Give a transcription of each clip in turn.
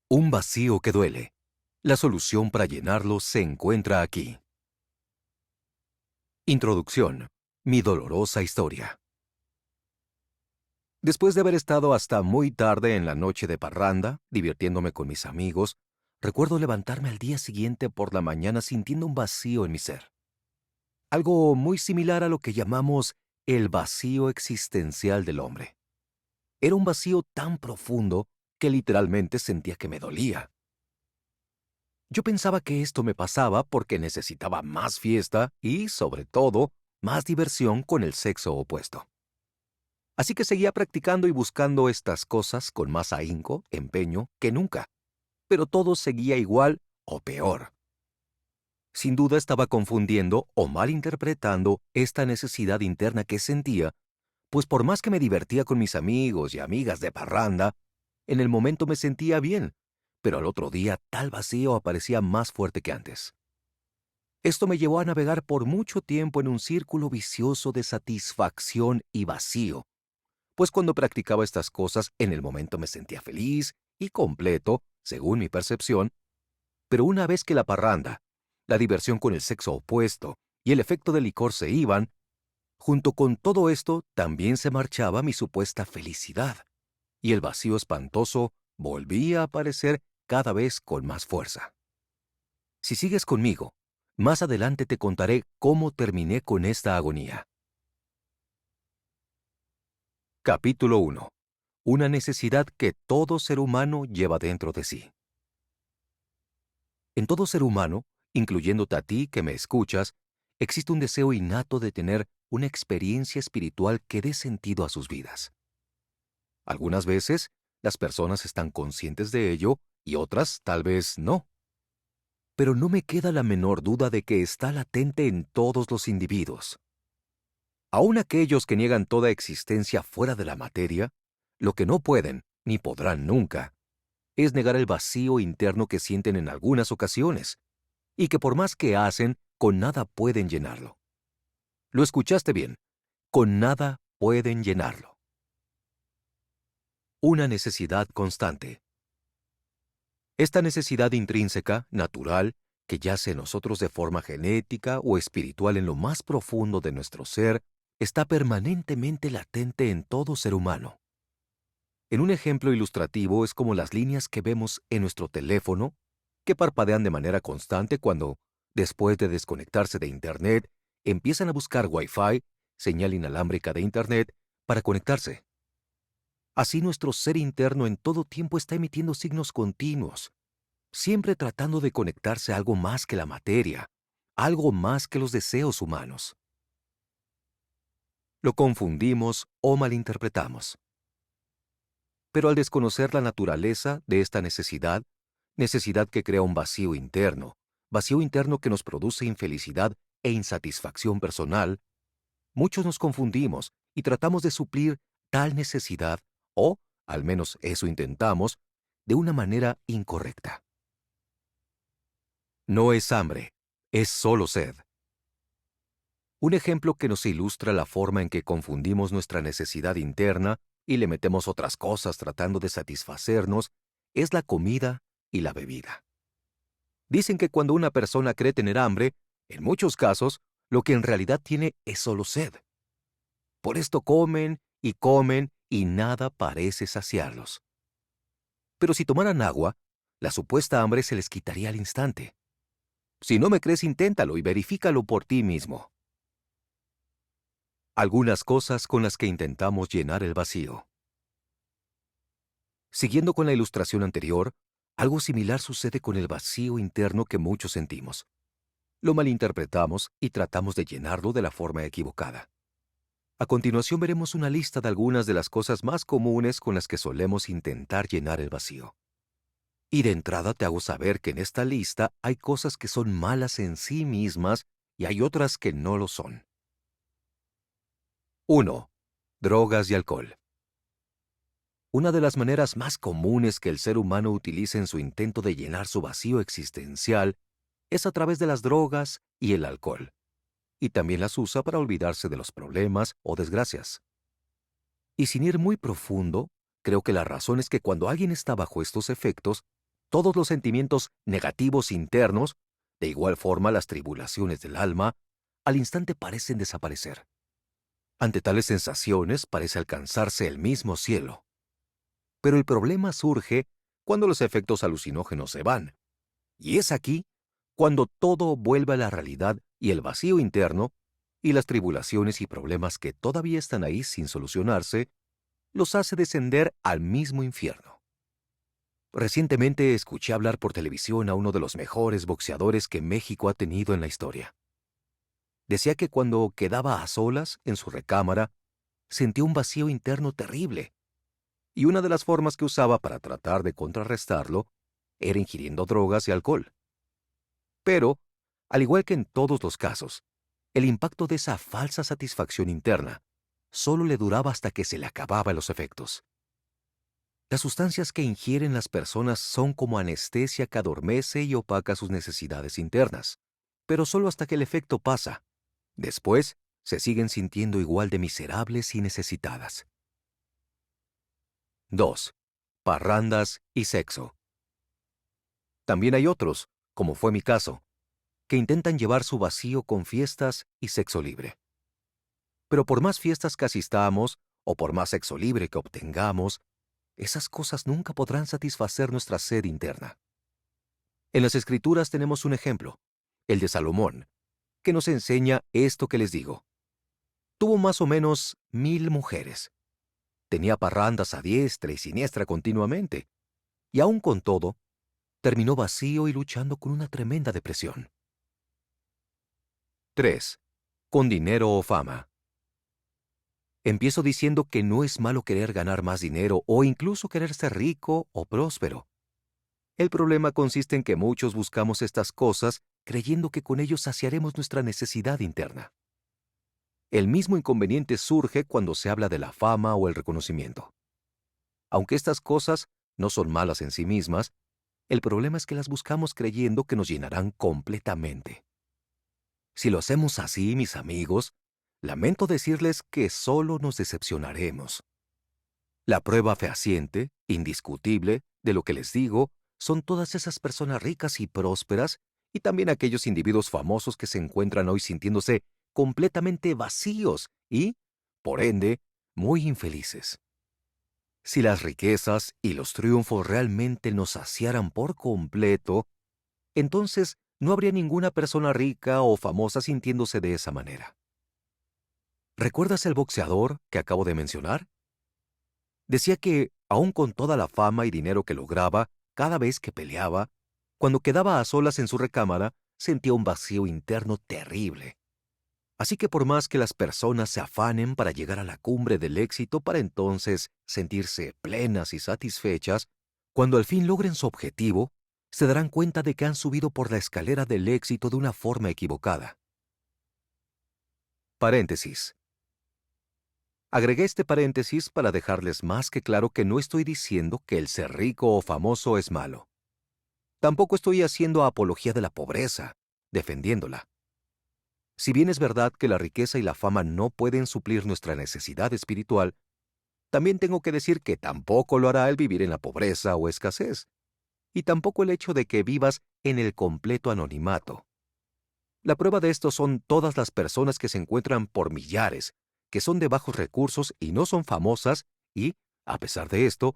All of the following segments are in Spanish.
Un vacío que duele. La solución para llenarlo se encuentra aquí. Introducción. Mi dolorosa historia. Después de haber estado hasta muy tarde en la noche de parranda, divirtiéndome con mis amigos, recuerdo levantarme al día siguiente por la mañana sintiendo un vacío en mi ser. Algo muy similar a lo que llamamos el vacío existencial del hombre. Era un vacío tan profundo que literalmente sentía que me dolía. Yo pensaba que esto me pasaba porque necesitaba más fiesta y, sobre todo, más diversión con el sexo opuesto. Así que seguía practicando y buscando estas cosas con más ahínco, empeño, que nunca. Pero todo seguía igual o peor. Sin duda estaba confundiendo o malinterpretando esta necesidad interna que sentía, pues por más que me divertía con mis amigos y amigas de parranda, en el momento me sentía bien, pero al otro día tal vacío aparecía más fuerte que antes. Esto me llevó a navegar por mucho tiempo en un círculo vicioso de satisfacción y vacío, pues cuando practicaba estas cosas en el momento me sentía feliz y completo, según mi percepción, pero una vez que la parranda, la diversión con el sexo opuesto y el efecto del licor se iban, junto con todo esto también se marchaba mi supuesta felicidad, y el vacío espantoso volvía a aparecer cada vez con más fuerza. Si sigues conmigo, más adelante te contaré cómo terminé con esta agonía. Capítulo 1. Una necesidad que todo ser humano lleva dentro de sí. En todo ser humano, incluyéndote a ti que me escuchas, existe un deseo innato de tener una experiencia espiritual que dé sentido a sus vidas. Algunas veces, las personas están conscientes de ello y otras tal vez no. Pero no me queda la menor duda de que está latente en todos los individuos. Aun aquellos que niegan toda existencia fuera de la materia, lo que no pueden, ni podrán nunca, es negar el vacío interno que sienten en algunas ocasiones, y que por más que hacen, con nada pueden llenarlo. Lo escuchaste bien, con nada pueden llenarlo. Una necesidad constante. Esta necesidad intrínseca, natural, que yace en nosotros de forma genética o espiritual en lo más profundo de nuestro ser, está permanentemente latente en todo ser humano. En un ejemplo ilustrativo es como las líneas que vemos en nuestro teléfono, que parpadean de manera constante cuando, después de desconectarse de Internet, empiezan a buscar Wi-Fi, señal inalámbrica de Internet, para conectarse. Así nuestro ser interno en todo tiempo está emitiendo signos continuos, siempre tratando de conectarse a algo más que la materia, algo más que los deseos humanos. Lo confundimos o malinterpretamos. Pero al desconocer la naturaleza de esta necesidad, necesidad que crea un vacío interno que nos produce infelicidad e insatisfacción personal, muchos nos confundimos y tratamos de suplir tal necesidad, o, al menos eso intentamos, de una manera incorrecta. No es hambre, es solo sed. Un ejemplo que nos ilustra la forma en que confundimos nuestra necesidad interna y le metemos otras cosas tratando de satisfacernos es la comida y la bebida. Dicen que cuando una persona cree tener hambre, en muchos casos, lo que en realidad tiene es solo sed. Por esto comen y nada parece saciarlos. Pero si tomaran agua, la supuesta hambre se les quitaría al instante. Si no me crees, inténtalo y verifícalo por ti mismo. Algunas cosas con las que intentamos llenar el vacío. Siguiendo con la ilustración anterior, algo similar sucede con el vacío interno que muchos sentimos. Lo malinterpretamos y tratamos de llenarlo de la forma equivocada. A continuación veremos una lista de algunas de las cosas más comunes con las que solemos intentar llenar el vacío. Y de entrada te hago saber que en esta lista hay cosas que son malas en sí mismas y hay otras que no lo son. 1. Drogas y alcohol. Una de las maneras más comunes que el ser humano utiliza en su intento de llenar su vacío existencial es a través de las drogas y el alcohol, y también las usa para olvidarse de los problemas o desgracias. Y sin ir muy profundo, creo que la razón es que cuando alguien está bajo estos efectos, todos los sentimientos negativos internos, de igual forma las tribulaciones del alma, al instante parecen desaparecer. Ante tales sensaciones parece alcanzarse el mismo cielo. Pero el problema surge cuando los efectos alucinógenos se van. Y es aquí cuando todo vuelve a la realidad y el vacío interno, y las tribulaciones y problemas que todavía están ahí sin solucionarse, los hace descender al mismo infierno. Recientemente escuché hablar por televisión a uno de los mejores boxeadores que México ha tenido en la historia. Decía que cuando quedaba a solas en su recámara, sentía un vacío interno terrible, y una de las formas que usaba para tratar de contrarrestarlo era ingiriendo drogas y alcohol. Pero, al igual que en todos los casos, el impacto de esa falsa satisfacción interna solo le duraba hasta que se le acababan los efectos. Las sustancias que ingieren las personas son como anestesia que adormece y opaca sus necesidades internas, pero solo hasta que el efecto pasa. Después, se siguen sintiendo igual de miserables y necesitadas. 2. Parrandas y sexo. También hay otros, como fue mi caso, que intentan llevar su vacío con fiestas y sexo libre. Pero por más fiestas que asistamos, o por más sexo libre que obtengamos, esas cosas nunca podrán satisfacer nuestra sed interna. En las Escrituras tenemos un ejemplo, el de Salomón, que nos enseña esto que les digo. Tuvo más o menos 1000 mujeres. Tenía parrandas a diestra y siniestra continuamente, y aun con todo, terminó vacío y luchando con una tremenda depresión. 3. Con dinero o fama. Empiezo diciendo que no es malo querer ganar más dinero o incluso querer ser rico o próspero. El problema consiste en que muchos buscamos estas cosas creyendo que con ellos saciaremos nuestra necesidad interna. El mismo inconveniente surge cuando se habla de la fama o el reconocimiento. Aunque estas cosas no son malas en sí mismas, el problema es que las buscamos creyendo que nos llenarán completamente. Si lo hacemos así, mis amigos, lamento decirles que solo nos decepcionaremos. La prueba fehaciente, indiscutible, de lo que les digo, son todas esas personas ricas y prósperas y también aquellos individuos famosos que se encuentran hoy sintiéndose completamente vacíos y, por ende, muy infelices. Si las riquezas y los triunfos realmente nos saciaran por completo, entonces no habría ninguna persona rica o famosa sintiéndose de esa manera. ¿Recuerdas el boxeador que acabo de mencionar? Decía que, aun con toda la fama y dinero que lograba, cada vez que peleaba, cuando quedaba a solas en su recámara, sentía un vacío interno terrible. Así que por más que las personas se afanen para llegar a la cumbre del éxito para entonces sentirse plenas y satisfechas, cuando al fin logren su objetivo, se darán cuenta de que han subido por la escalera del éxito de una forma equivocada. Paréntesis. Agregué este paréntesis para dejarles más que claro que no estoy diciendo que el ser rico o famoso es malo. Tampoco estoy haciendo apología de la pobreza, defendiéndola. Si bien es verdad que la riqueza y la fama no pueden suplir nuestra necesidad espiritual, también tengo que decir que tampoco lo hará el vivir en la pobreza o escasez, y tampoco el hecho de que vivas en el completo anonimato. La prueba de esto son todas las personas que se encuentran por millares, que son de bajos recursos y no son famosas y, a pesar de esto,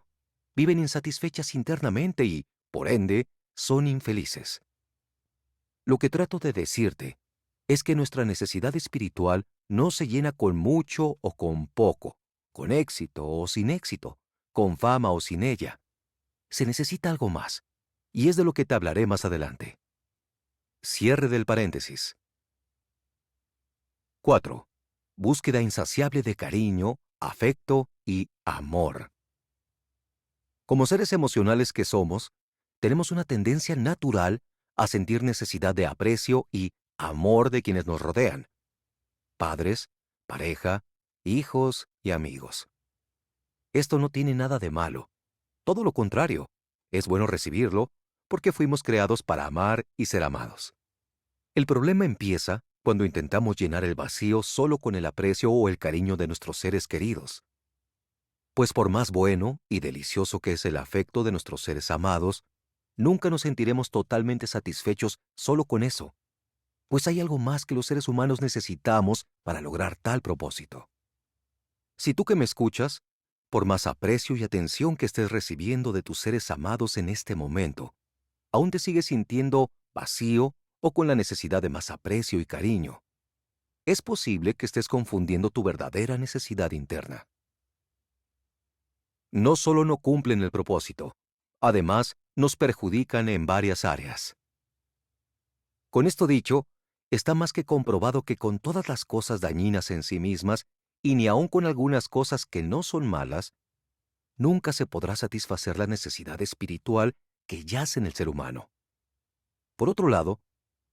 viven insatisfechas internamente y, por ende, son infelices. Lo que trato de decirte es que nuestra necesidad espiritual no se llena con mucho o con poco, con éxito o sin éxito, con fama o sin ella. Se necesita algo más, y es de lo que te hablaré más adelante. Cierre del paréntesis. 4. Búsqueda insaciable de cariño, afecto y amor. Como seres emocionales que somos, tenemos una tendencia natural a sentir necesidad de aprecio y amor de quienes nos rodean: padres, pareja, hijos y amigos. Esto no tiene nada de malo. Todo lo contrario, es bueno recibirlo porque fuimos creados para amar y ser amados. El problema empieza cuando intentamos llenar el vacío solo con el aprecio o el cariño de nuestros seres queridos. Pues por más bueno y delicioso que es el afecto de nuestros seres amados, nunca nos sentiremos totalmente satisfechos solo con eso, pues hay algo más que los seres humanos necesitamos para lograr tal propósito. Si tú que me escuchas, por más aprecio y atención que estés recibiendo de tus seres amados en este momento, aún te sigues sintiendo vacío o con la necesidad de más aprecio y cariño, es posible que estés confundiendo tu verdadera necesidad interna. No solo no cumplen el propósito, además nos perjudican en varias áreas. Con esto dicho, está más que comprobado que con todas las cosas dañinas en sí mismas, y ni aun con algunas cosas que no son malas, nunca se podrá satisfacer la necesidad espiritual que yace en el ser humano. Por otro lado,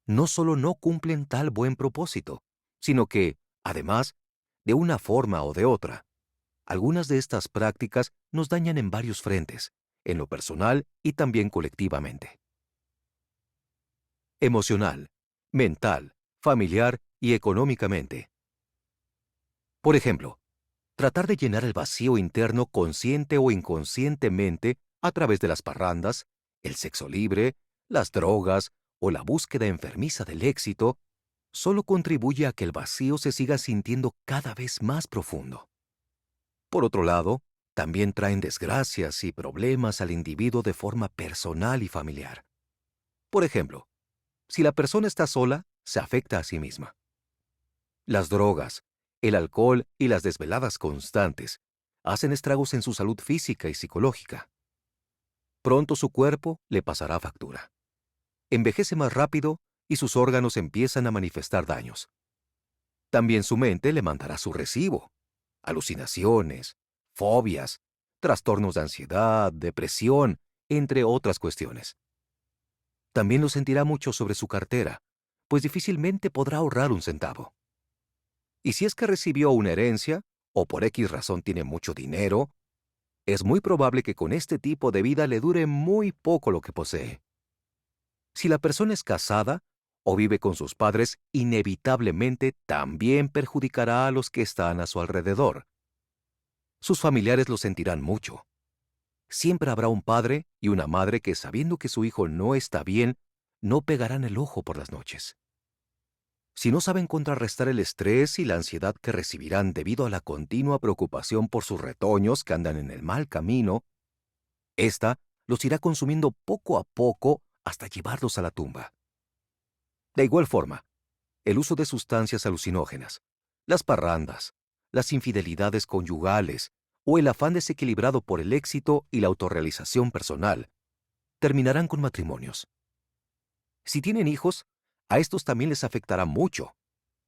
no solo no cumplen tal buen propósito, sino que, además, de una forma o de otra, algunas de estas prácticas nos dañan en varios frentes, en lo personal y también colectivamente. Emocional, mental, familiar y económicamente. Por ejemplo, tratar de llenar el vacío interno consciente o inconscientemente a través de las parrandas, el sexo libre, las drogas o la búsqueda enfermiza del éxito, solo contribuye a que el vacío se siga sintiendo cada vez más profundo. Por otro lado, también traen desgracias y problemas al individuo de forma personal y familiar. Por ejemplo, si la persona está sola, se afecta a sí misma. Las drogas, el alcohol y las desveladas constantes hacen estragos en su salud física y psicológica. Pronto su cuerpo le pasará factura. Envejece más rápido y sus órganos empiezan a manifestar daños. También su mente le mandará su recibo: alucinaciones, fobias, trastornos de ansiedad, depresión, entre otras cuestiones. También lo sentirá mucho sobre su cartera, pues difícilmente podrá ahorrar un centavo. Y si es que recibió una herencia, o por X razón tiene mucho dinero, es muy probable que con este tipo de vida le dure muy poco lo que posee. Si la persona es casada o vive con sus padres, inevitablemente también perjudicará a los que están a su alrededor. Sus familiares lo sentirán mucho. Siempre habrá un padre y una madre que, sabiendo que su hijo no está bien, no pegarán el ojo por las noches. Si no saben contrarrestar el estrés y la ansiedad que recibirán debido a la continua preocupación por sus retoños que andan en el mal camino, ésta los irá consumiendo poco a poco hasta llevarlos a la tumba. De igual forma, el uso de sustancias alucinógenas, las parrandas, las infidelidades conyugales o el afán desequilibrado por el éxito y la autorrealización personal terminarán con matrimonios. Si tienen hijos, a estos también les afectará mucho.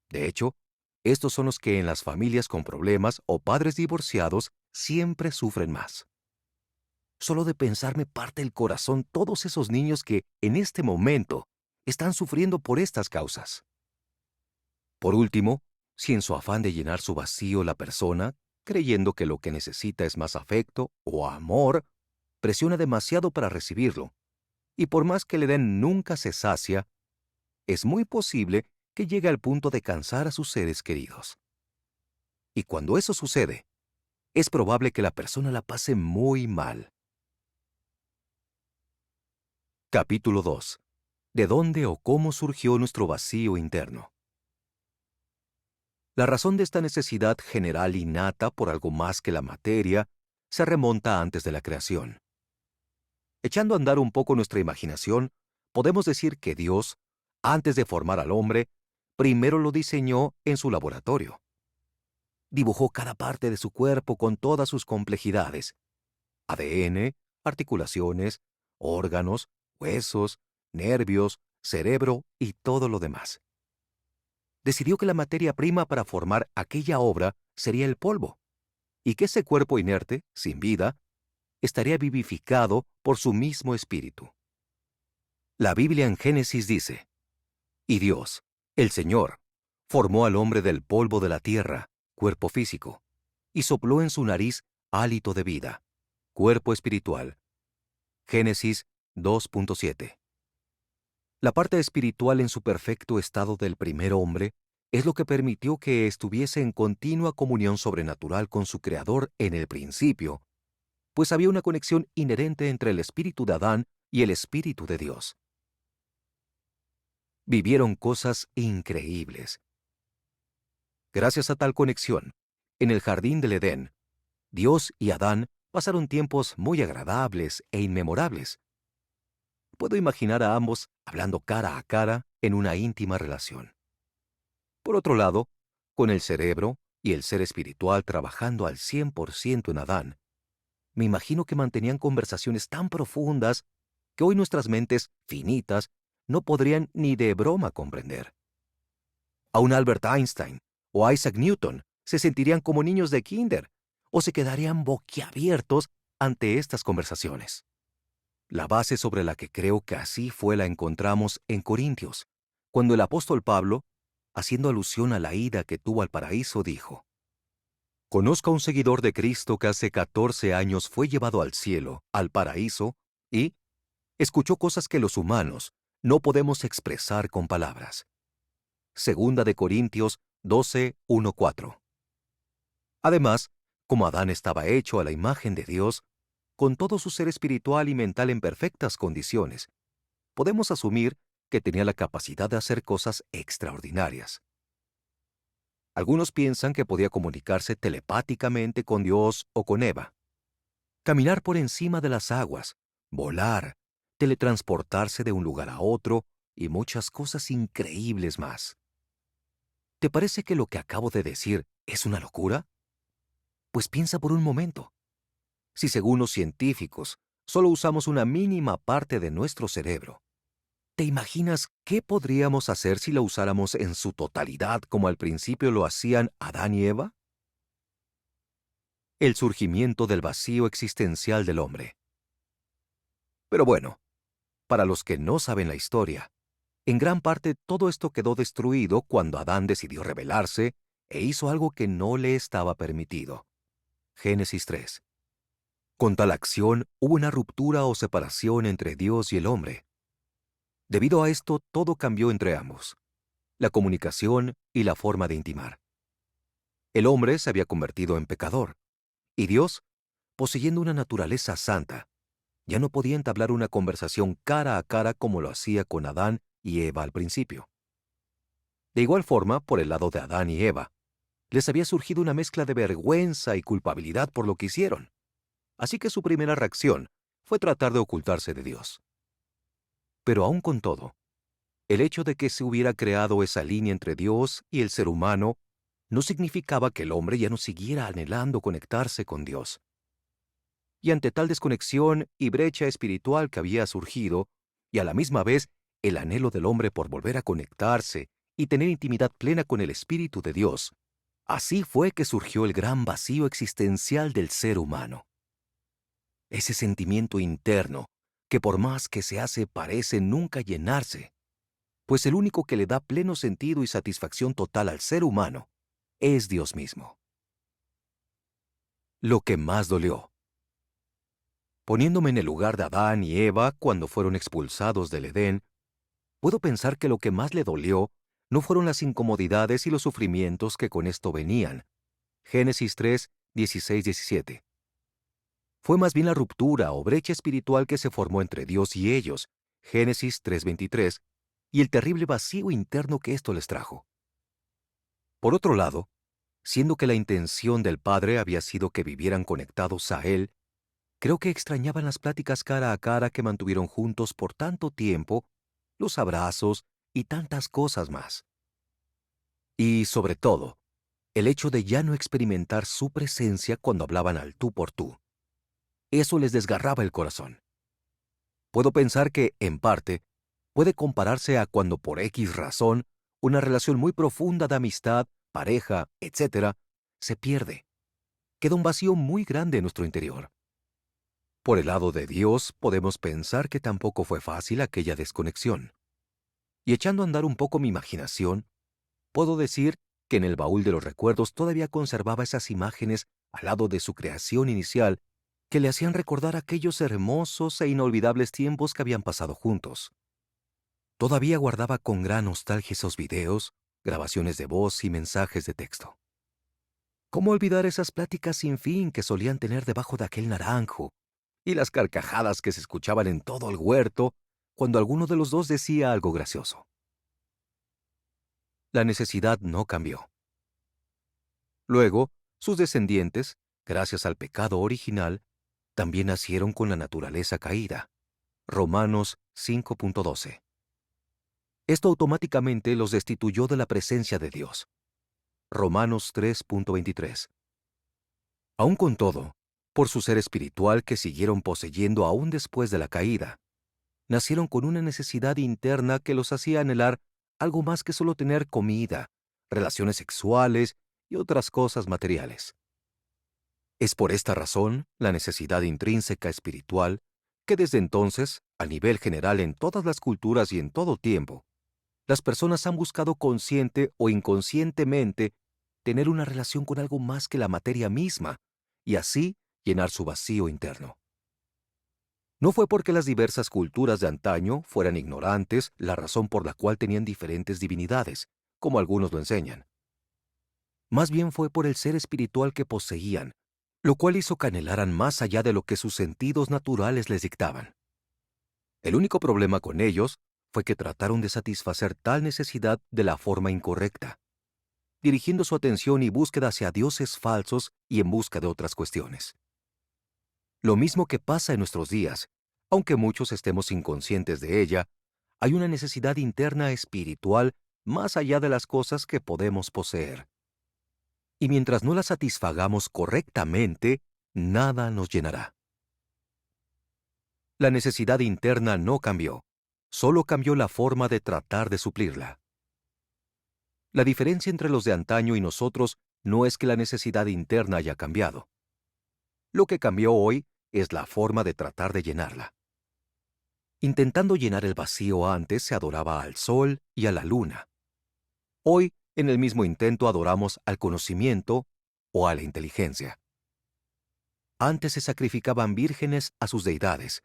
De hecho, estos son los que en las familias con problemas o padres divorciados siempre sufren más. Solo de pensar me parte el corazón todos esos niños que, en este momento, están sufriendo por estas causas. Por último, si en su afán de llenar su vacío la persona, creyendo que lo que necesita es más afecto o amor, presiona demasiado para recibirlo, y por más que le den nunca se sacia, es muy posible que llegue al punto de cansar a sus seres queridos. Y cuando eso sucede, es probable que la persona la pase muy mal. Capítulo 2. ¿De dónde o cómo surgió nuestro vacío interno? La razón de esta necesidad general innata por algo más que la materia se remonta antes de la creación. Echando a andar un poco nuestra imaginación, podemos decir que Dios, antes de formar al hombre, primero lo diseñó en su laboratorio. Dibujó cada parte de su cuerpo con todas sus complejidades: ADN, articulaciones, órganos, huesos, nervios, cerebro y todo lo demás. Decidió que la materia prima para formar aquella obra sería el polvo, y que ese cuerpo inerte, sin vida, estaría vivificado por su mismo espíritu. La Biblia en Génesis dice: "Y Dios, el Señor, formó al hombre del polvo de la tierra, cuerpo físico, y sopló en su nariz hálito de vida, cuerpo espiritual". Génesis 2.7. La parte espiritual en su perfecto estado del primer hombre es lo que permitió que estuviese en continua comunión sobrenatural con su Creador en el principio, pues había una conexión inherente entre el espíritu de Adán y el Espíritu de Dios. Vivieron cosas increíbles. Gracias a tal conexión, en el jardín del Edén, Dios y Adán pasaron tiempos muy agradables e inmemorables. Puedo imaginar a ambos hablando cara a cara en una íntima relación. Por otro lado, con el cerebro y el ser espiritual trabajando al 100% en Adán, me imagino que mantenían conversaciones tan profundas que hoy nuestras mentes finitas no podrían ni de broma comprender. Aún Albert Einstein o Isaac Newton se sentirían como niños de kinder o se quedarían boquiabiertos ante estas conversaciones. La base sobre la que creo que así fue la encontramos en Corintios, cuando el apóstol Pablo, haciendo alusión a la ida que tuvo al paraíso, dijo: Conozco a un seguidor de Cristo que hace 14 años fue llevado al cielo, al paraíso, y escuchó cosas que los humanos no podemos expresar con palabras. Segunda de Corintios 12:1-4. Además, como Adán estaba hecho a la imagen de Dios, con todo su ser espiritual y mental en perfectas condiciones, podemos asumir que tenía la capacidad de hacer cosas extraordinarias. Algunos piensan que podía comunicarse telepáticamente con Dios o con Eva, caminar por encima de las aguas, volar, teletransportarse de un lugar a otro y muchas cosas increíbles más. ¿Te parece que lo que acabo de decir es una locura? Pues piensa por un momento. Si según los científicos solo usamos una mínima parte de nuestro cerebro, ¿te imaginas qué podríamos hacer si lo usáramos en su totalidad como al principio lo hacían Adán y Eva? El surgimiento del vacío existencial del hombre. Pero bueno, para los que no saben la historia, en gran parte todo esto quedó destruido cuando Adán decidió rebelarse e hizo algo que no le estaba permitido. Génesis 3. Con tal acción hubo una ruptura o separación entre Dios y el hombre. Debido a esto, todo cambió entre ambos: la comunicación y la forma de intimar. El hombre se había convertido en pecador, y Dios, poseyendo una naturaleza santa, ya no podía entablar una conversación cara a cara como lo hacía con Adán y Eva al principio. De igual forma, por el lado de Adán y Eva, les había surgido una mezcla de vergüenza y culpabilidad por lo que hicieron. Así que su primera reacción fue tratar de ocultarse de Dios. Pero aún con todo, el hecho de que se hubiera creado esa línea entre Dios y el ser humano no significaba que el hombre ya no siguiera anhelando conectarse con Dios. Y ante tal desconexión y brecha espiritual que había surgido, y a la misma vez el anhelo del hombre por volver a conectarse y tener intimidad plena con el Espíritu de Dios, así fue que surgió el gran vacío existencial del ser humano. Ese sentimiento interno que por más que se hace parece nunca llenarse, pues el único que le da pleno sentido y satisfacción total al ser humano es Dios mismo. Lo que más dolió. Poniéndome en el lugar de Adán y Eva cuando fueron expulsados del Edén, puedo pensar que lo que más le dolió no fueron las incomodidades y los sufrimientos que con esto venían. Génesis 3, 16-17. Fue más bien la ruptura o brecha espiritual que se formó entre Dios y ellos. Génesis 3:23, y el terrible vacío interno que esto les trajo. Por otro lado, siendo que la intención del Padre había sido que vivieran conectados a Él, creo que extrañaban las pláticas cara a cara que mantuvieron juntos por tanto tiempo, los abrazos y tantas cosas más. Y, sobre todo, el hecho de ya no experimentar su presencia cuando hablaban al tú por tú. Eso les desgarraba el corazón. Puedo pensar que, en parte, puede compararse a cuando por X razón, una relación muy profunda de amistad, pareja, etc., se pierde. Queda un vacío muy grande en nuestro interior. Por el lado de Dios, podemos pensar que tampoco fue fácil aquella desconexión. Y echando a andar un poco mi imaginación, puedo decir que en el baúl de los recuerdos todavía conservaba esas imágenes al lado de su creación inicial que le hacían recordar aquellos hermosos e inolvidables tiempos que habían pasado juntos. Todavía guardaba con gran nostalgia esos videos, grabaciones de voz y mensajes de texto. ¿Cómo olvidar esas pláticas sin fin que solían tener debajo de aquel naranjo, y las carcajadas que se escuchaban en todo el huerto cuando alguno de los dos decía algo gracioso. La necesidad no cambió. Luego, sus descendientes, gracias al pecado original, también nacieron con la naturaleza caída. Romanos 5.12. Esto automáticamente los destituyó de la presencia de Dios. Romanos 3.23. Aun con todo, por su ser espiritual que siguieron poseyendo aún después de la caída, nacieron con una necesidad interna que los hacía anhelar algo más que solo tener comida, relaciones sexuales y otras cosas materiales. Es por esta razón, la necesidad intrínseca espiritual, que desde entonces, a nivel general en todas las culturas y en todo tiempo, las personas han buscado consciente o inconscientemente tener una relación con algo más que la materia misma, y así llenar su vacío interno. No fue porque las diversas culturas de antaño fueran ignorantes la razón por la cual tenían diferentes divinidades, como algunos lo enseñan. Más bien fue por el ser espiritual que poseían, lo cual hizo que anhelaran más allá de lo que sus sentidos naturales les dictaban. El único problema con ellos fue que trataron de satisfacer tal necesidad de la forma incorrecta, dirigiendo su atención y búsqueda hacia dioses falsos y en busca de otras cuestiones. Lo mismo que pasa en nuestros días, aunque muchos estemos inconscientes de ella, hay una necesidad interna espiritual más allá de las cosas que podemos poseer. Y mientras no la satisfagamos correctamente, nada nos llenará. La necesidad interna no cambió, solo cambió la forma de tratar de suplirla. La diferencia entre los de antaño y nosotros no es que la necesidad interna haya cambiado. Lo que cambió hoy es la forma de tratar de llenarla. Intentando llenar el vacío antes se adoraba al sol y a la luna. Hoy, en el mismo intento adoramos al conocimiento o a la inteligencia. Antes se sacrificaban vírgenes a sus deidades.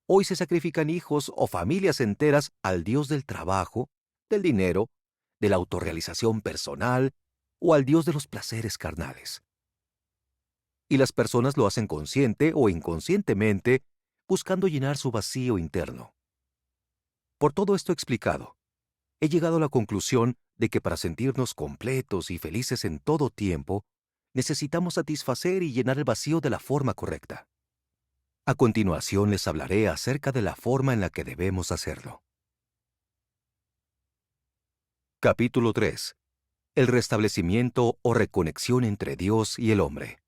Hoy se sacrifican hijos o familias enteras al dios del trabajo, del dinero, de la autorrealización personal o al dios de los placeres carnales. Y las personas lo hacen consciente o inconscientemente, buscando llenar su vacío interno. Por todo esto explicado, he llegado a la conclusión de que para sentirnos completos y felices en todo tiempo, necesitamos satisfacer y llenar el vacío de la forma correcta. A continuación les hablaré acerca de la forma en la que debemos hacerlo. Capítulo 3. El restablecimiento o reconexión entre Dios y el hombre.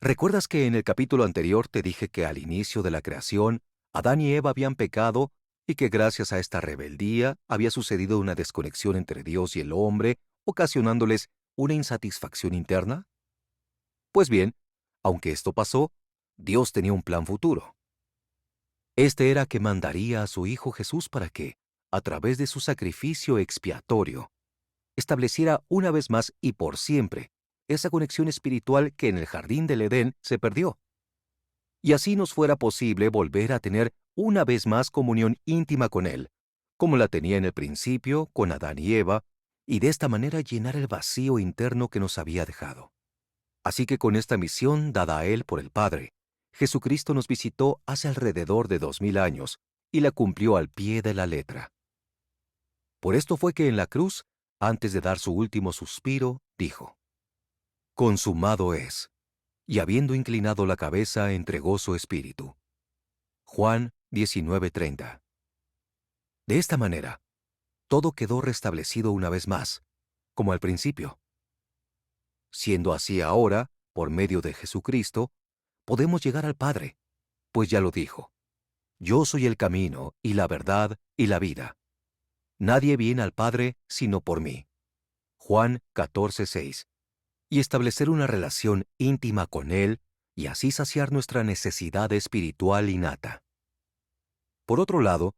¿Recuerdas que en el capítulo anterior te dije que al inicio de la creación, Adán y Eva habían pecado y que gracias a esta rebeldía había sucedido una desconexión entre Dios y el hombre, ocasionándoles una insatisfacción interna? Pues bien, aunque esto pasó, Dios tenía un plan futuro. Este era que mandaría a su Hijo Jesús para que, a través de su sacrificio expiatorio, estableciera una vez más y por siempre esa conexión espiritual que en el jardín del Edén se perdió. Y así nos fuera posible volver a tener una vez más comunión íntima con Él, como la tenía en el principio con Adán y Eva, y de esta manera llenar el vacío interno que nos había dejado. Así que con esta misión dada a Él por el Padre, Jesucristo nos visitó hace alrededor de 2000 años y la cumplió al pie de la letra. Por esto fue que en la cruz, antes de dar su último suspiro, dijo: «Consumado es», y habiendo inclinado la cabeza entregó su espíritu. Juan 19:30. De esta manera, todo quedó restablecido una vez más, como al principio. Siendo así ahora, por medio de Jesucristo, podemos llegar al Padre, pues ya lo dijo: «Yo soy el camino, y la verdad, y la vida. Nadie viene al Padre sino por mí». Juan 14:6. Y establecer una relación íntima con Él, y así saciar nuestra necesidad espiritual innata. Por otro lado,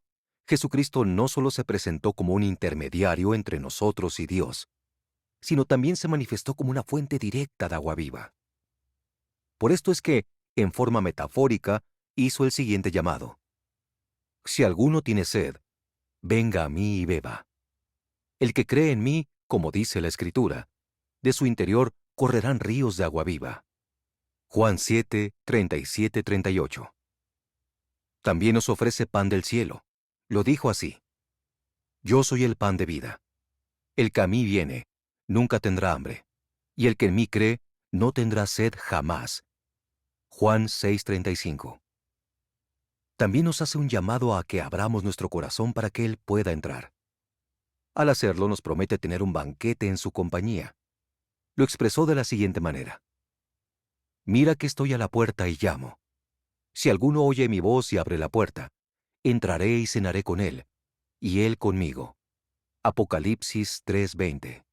Jesucristo no solo se presentó como un intermediario entre nosotros y Dios, sino también se manifestó como una fuente directa de agua viva. Por esto es que, en forma metafórica, hizo el siguiente llamado: «Si alguno tiene sed, venga a mí y beba. El que cree en mí, como dice la Escritura, de su interior correrán ríos de agua viva». Juan 7, 37, 38. También nos ofrece pan del cielo. Lo dijo así: Yo soy el pan de vida. El que a mí viene, nunca tendrá hambre, y el que en mí cree, no tendrá sed jamás. Juan 6, 35. También nos hace un llamado a que abramos nuestro corazón para que Él pueda entrar. Al hacerlo, nos promete tener un banquete en su compañía. Lo expresó de la siguiente manera: Mira que estoy a la puerta y llamo. Si alguno oye mi voz y abre la puerta, entraré y cenaré con él, y él conmigo. Apocalipsis 3:20.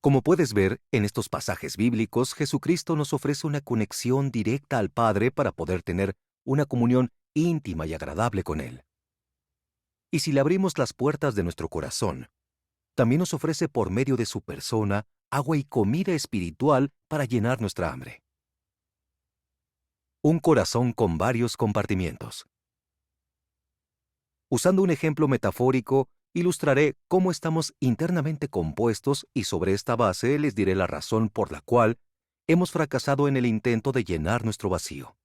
Como puedes ver, en estos pasajes bíblicos, Jesucristo nos ofrece una conexión directa al Padre para poder tener una comunión íntima y agradable con Él. Y si le abrimos las puertas de nuestro corazón, también nos ofrece por medio de su persona agua y comida espiritual para llenar nuestra hambre. Un corazón con varios compartimientos. Usando un ejemplo metafórico, ilustraré cómo estamos internamente compuestos y sobre esta base les diré la razón por la cual hemos fracasado en el intento de llenar nuestro vacío.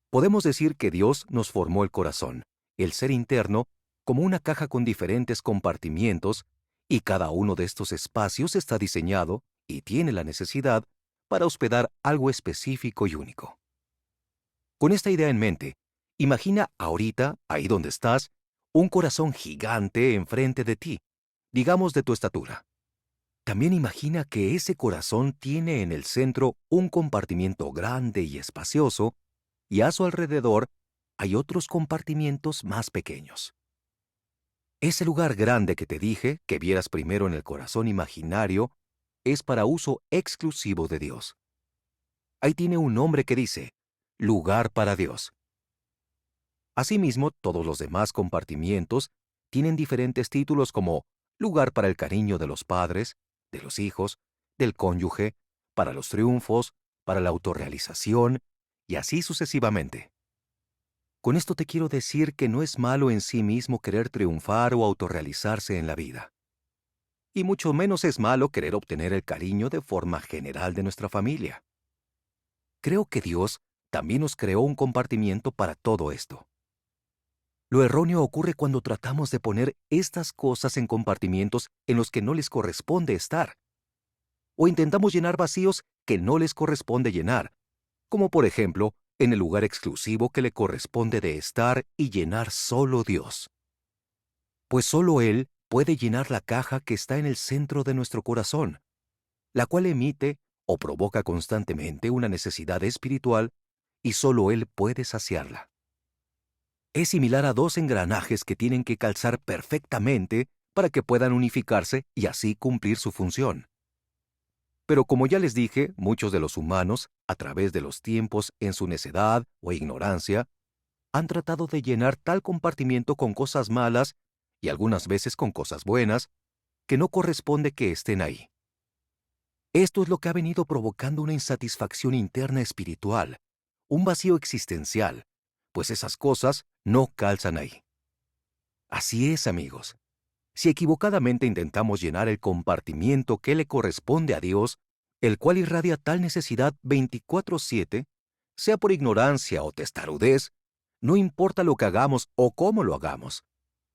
Podemos decir que Dios nos formó el corazón, el ser interno, como una caja con diferentes compartimientos, y cada uno de estos espacios está diseñado y tiene la necesidad para hospedar algo específico y único. Con esta idea en mente, imagina ahorita, ahí donde estás, un corazón gigante enfrente de ti, digamos de tu estatura. También imagina que ese corazón tiene en el centro un compartimiento grande y espacioso, y a su alrededor hay otros compartimientos más pequeños. Ese lugar grande que te dije que vieras primero en el corazón imaginario es para uso exclusivo de Dios. Ahí tiene un nombre que dice: lugar para Dios. Asimismo, todos los demás compartimientos tienen diferentes títulos como lugar para el cariño de los padres, de los hijos, del cónyuge, para los triunfos, para la autorrealización, y así sucesivamente. Con esto te quiero decir que no es malo en sí mismo querer triunfar o autorrealizarse en la vida. Y mucho menos es malo querer obtener el cariño de forma general de nuestra familia. Creo que Dios también nos creó un compartimiento para todo esto. Lo erróneo ocurre cuando tratamos de poner estas cosas en compartimientos en los que no les corresponde estar. O intentamos llenar vacíos que no les corresponde llenar, como por ejemplo, en el lugar exclusivo que le corresponde de estar y llenar solo Dios. Pues solo Él puede llenar la caja que está en el centro de nuestro corazón, la cual emite o provoca constantemente una necesidad espiritual y solo Él puede saciarla. Es similar a dos engranajes que tienen que calzar perfectamente para que puedan unificarse y así cumplir su función. Pero como ya les dije, muchos de los humanos, a través de los tiempos en su necedad o ignorancia, han tratado de llenar tal compartimiento con cosas malas y algunas veces con cosas buenas, que no corresponde que estén ahí. Esto es lo que ha venido provocando una insatisfacción interna espiritual, un vacío existencial, pues esas cosas no calzan ahí. Así es, amigos. Si equivocadamente intentamos llenar el compartimiento que le corresponde a Dios, el cual irradia tal necesidad 24/7, sea por ignorancia o testarudez, no importa lo que hagamos o cómo lo hagamos,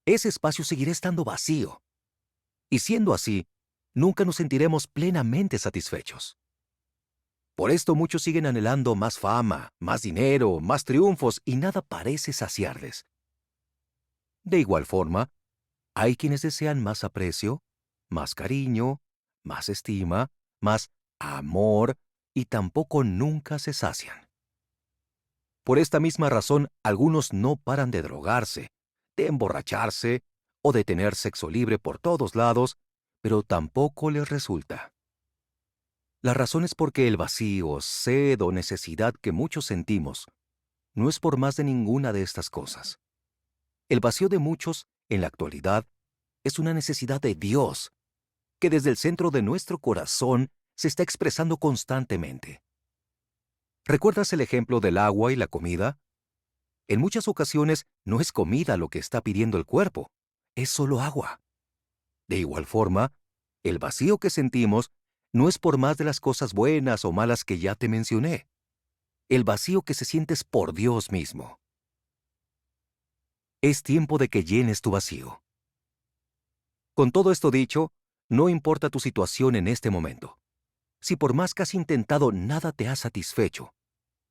ese espacio seguirá estando vacío. Y siendo así, nunca nos sentiremos plenamente satisfechos. Por esto muchos siguen anhelando más fama, más dinero, más triunfos y nada parece saciarles. De igual forma, hay quienes desean más aprecio, más cariño, más estima, más amor y tampoco nunca se sacian. Por esta misma razón, algunos no paran de drogarse, de emborracharse o de tener sexo libre por todos lados, pero tampoco les resulta. La razón es porque el vacío, sed o necesidad que muchos sentimos no es por más de ninguna de estas cosas. El vacío de muchos, en la actualidad, es una necesidad de Dios, que desde el centro de nuestro corazón se está expresando constantemente. ¿Recuerdas el ejemplo del agua y la comida? En muchas ocasiones no es comida lo que está pidiendo el cuerpo, es solo agua. De igual forma, el vacío que sentimos No es por más de las cosas buenas o malas que ya te mencioné. El vacío que se siente es por Dios mismo. Es tiempo de que llenes tu vacío. Con todo esto dicho, no importa tu situación en este momento. Si por más que has intentado nada te ha satisfecho,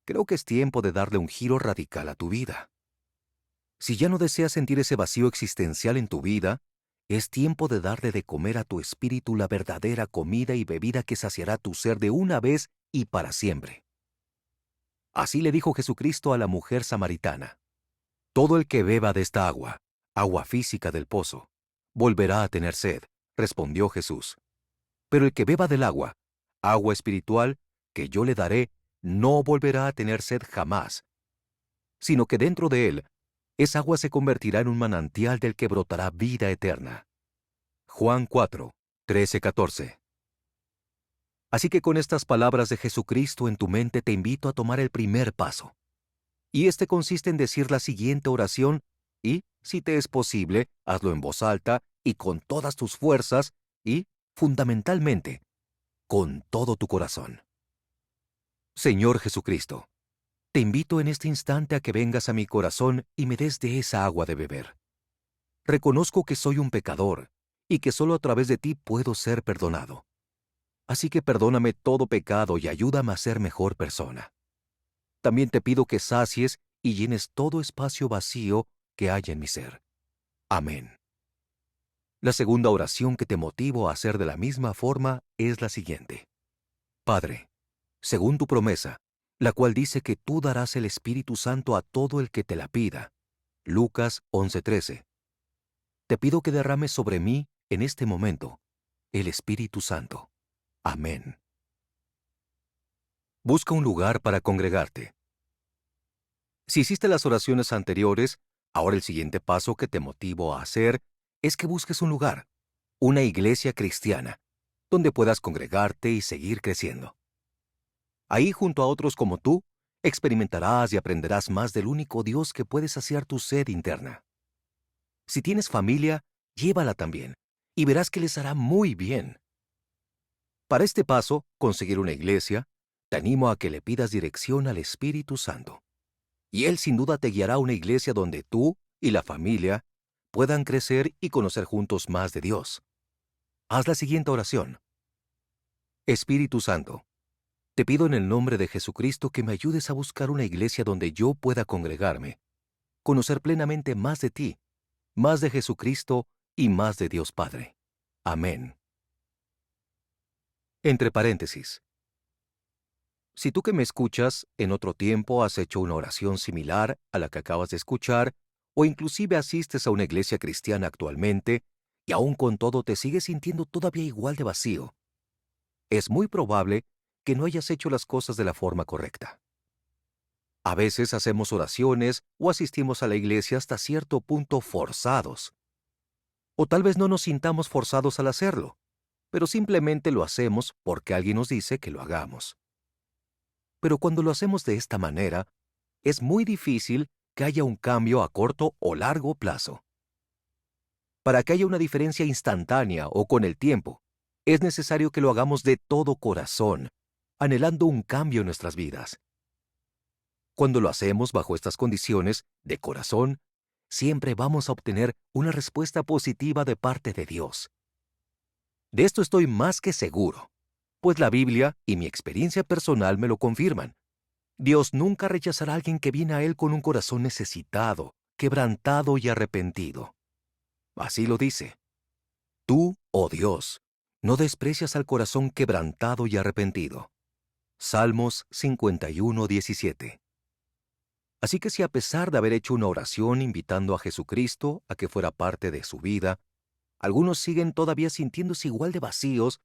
creo que es tiempo de darle un giro radical a tu vida. Si ya no deseas sentir ese vacío existencial en tu vida, es tiempo de darle de comer a tu espíritu la verdadera comida y bebida que saciará tu ser de una vez y para siempre. Así le dijo Jesucristo a la mujer samaritana: todo el que beba de esta agua, agua física del pozo, volverá a tener sed, respondió Jesús. Pero el que beba del agua, agua espiritual, que yo le daré, no volverá a tener sed jamás, sino que dentro de él, esa agua se convertirá en un manantial del que brotará vida eterna. Juan 4, 13-14. Así que con estas palabras de Jesucristo en tu mente te invito a tomar el primer paso. Y este consiste en decir la siguiente oración y, si te es posible, hazlo en voz alta y con todas tus fuerzas y, fundamentalmente, con todo tu corazón. Señor Jesucristo, te invito en este instante a que vengas a mi corazón y me des de esa agua de beber. Reconozco que soy un pecador y que solo a través de ti puedo ser perdonado. Así que perdóname todo pecado y ayúdame a ser mejor persona. También te pido que sacies y llenes todo espacio vacío que haya en mi ser. Amén. La segunda oración que te motivo a hacer de la misma forma es la siguiente. Padre, según tu promesa, la cual dice que tú darás el Espíritu Santo a todo el que te la pida. Lucas 11:13. Te pido que derrames sobre mí, en este momento, el Espíritu Santo. Amén. Busca un lugar para congregarte. Si hiciste las oraciones anteriores, ahora el siguiente paso que te motivo a hacer es que busques un lugar, una iglesia cristiana, donde puedas congregarte y seguir creciendo. Ahí, junto a otros como tú, experimentarás y aprenderás más del único Dios que puede saciar tu sed interna. Si tienes familia, llévala también, y verás que les hará muy bien. Para este paso, conseguir una iglesia, te animo a que le pidas dirección al Espíritu Santo. Y Él sin duda te guiará a una iglesia donde tú y la familia puedan crecer y conocer juntos más de Dios. Haz la siguiente oración. Espíritu Santo, te pido en el nombre de Jesucristo que me ayudes a buscar una iglesia donde yo pueda congregarme, conocer plenamente más de ti, más de Jesucristo y más de Dios Padre. Amén. Entre paréntesis. Si tú que me escuchas en otro tiempo has hecho una oración similar a la que acabas de escuchar, o inclusive asistes a una iglesia cristiana actualmente, y aún con todo te sigues sintiendo todavía igual de vacío, es muy probable que no hayas hecho las cosas de la forma correcta. A veces hacemos oraciones o asistimos a la iglesia hasta cierto punto forzados. O tal vez no nos sintamos forzados al hacerlo, pero simplemente lo hacemos porque alguien nos dice que lo hagamos. Pero cuando lo hacemos de esta manera, es muy difícil que haya un cambio a corto o largo plazo. Para que haya una diferencia instantánea o con el tiempo, es necesario que lo hagamos de todo corazón, anhelando un cambio en nuestras vidas. Cuando lo hacemos bajo estas condiciones, de corazón, siempre vamos a obtener una respuesta positiva de parte de Dios. De esto estoy más que seguro, pues la Biblia y mi experiencia personal me lo confirman. Dios nunca rechazará a alguien que viene a Él con un corazón necesitado, quebrantado y arrepentido. Así lo dice. Tú, oh Dios, no desprecias al corazón quebrantado y arrepentido. Salmos 51:17. Así que si a pesar de haber hecho una oración invitando a Jesucristo a que fuera parte de su vida, algunos siguen todavía sintiéndose igual de vacíos,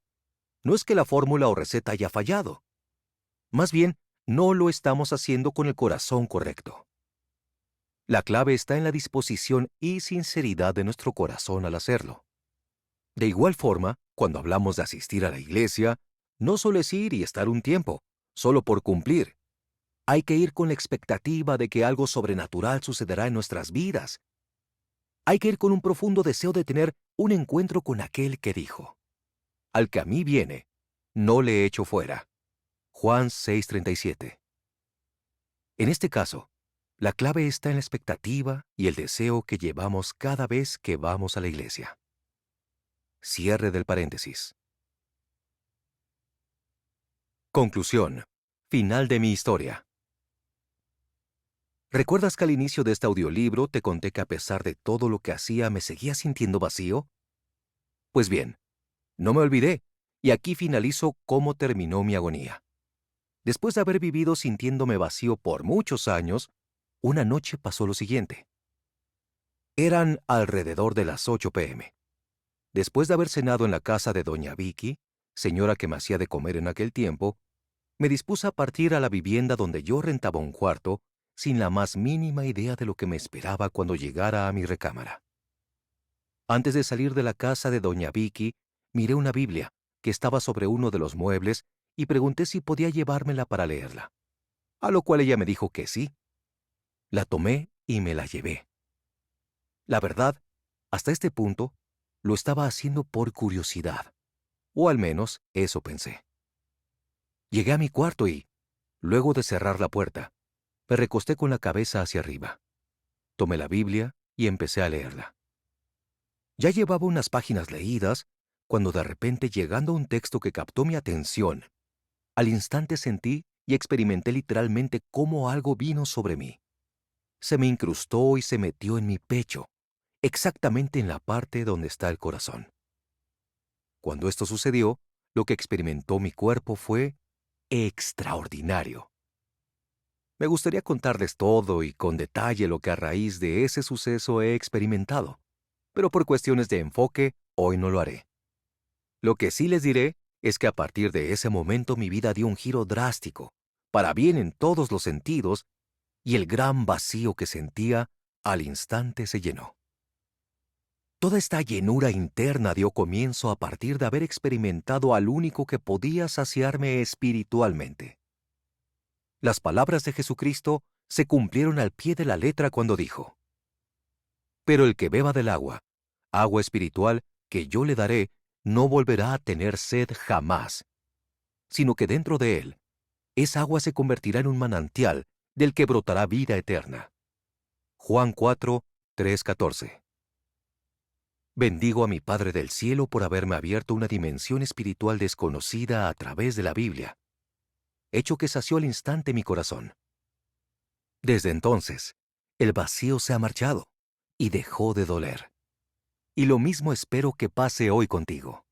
no es que la fórmula o receta haya fallado. Más bien, no lo estamos haciendo con el corazón correcto. La clave está en la disposición y sinceridad de nuestro corazón al hacerlo. De igual forma, cuando hablamos de asistir a la iglesia, no solo es ir y estar un tiempo, solo por cumplir. Hay que ir con la expectativa de que algo sobrenatural sucederá en nuestras vidas. Hay que ir con un profundo deseo de tener un encuentro con aquel que dijo: al que a mí viene, no le echo fuera. Juan 6:37. En este caso, la clave está en la expectativa y el deseo que llevamos cada vez que vamos a la iglesia. Cierre del paréntesis. Conclusión. Final de mi historia. ¿Recuerdas que al inicio de este audiolibro te conté que a pesar de todo lo que hacía me seguía sintiendo vacío? Pues bien, no me olvidé, y aquí finalizo cómo terminó mi agonía. Después de haber vivido sintiéndome vacío por muchos años, una noche pasó lo siguiente. Eran alrededor de las 8 p.m. Después de haber cenado en la casa de doña Vicky, señora que me hacía de comer en aquel tiempo, me dispuse a partir a la vivienda donde yo rentaba un cuarto, sin la más mínima idea de lo que me esperaba cuando llegara a mi recámara. Antes de salir de la casa de doña Vicky, miré una Biblia que estaba sobre uno de los muebles y pregunté si podía llevármela para leerla, a lo cual ella me dijo que sí. La tomé y me la llevé. La verdad, hasta este punto, lo estaba haciendo por curiosidad, o al menos eso pensé. Llegué a mi cuarto y, luego de cerrar la puerta, me recosté con la cabeza hacia arriba. Tomé la Biblia y empecé a leerla. Ya llevaba unas páginas leídas cuando de repente, llegando a un texto que captó mi atención, al instante sentí y experimenté literalmente cómo algo vino sobre mí. Se me incrustó y se metió en mi pecho, exactamente en la parte donde está el corazón. Cuando esto sucedió, lo que experimentó mi cuerpo fue extraordinario. Me gustaría contarles todo y con detalle lo que a raíz de ese suceso he experimentado, pero por cuestiones de enfoque, hoy no lo haré. Lo que sí les diré es que a partir de ese momento mi vida dio un giro drástico, para bien en todos los sentidos, y el gran vacío que sentía al instante se llenó. Toda esta llenura interna dio comienzo a partir de haber experimentado al único que podía saciarme espiritualmente. Las palabras de Jesucristo se cumplieron al pie de la letra cuando dijo: «Pero el que beba del agua, agua espiritual que yo le daré, no volverá a tener sed jamás, sino que dentro de él, esa agua se convertirá en un manantial del que brotará vida eterna». Juan 4, 3:14. Bendigo a mi Padre del Cielo por haberme abierto una dimensión espiritual desconocida a través de la Biblia, hecho que sació al instante mi corazón. Desde entonces, el vacío se ha marchado y dejó de doler. Y lo mismo espero que pase hoy contigo.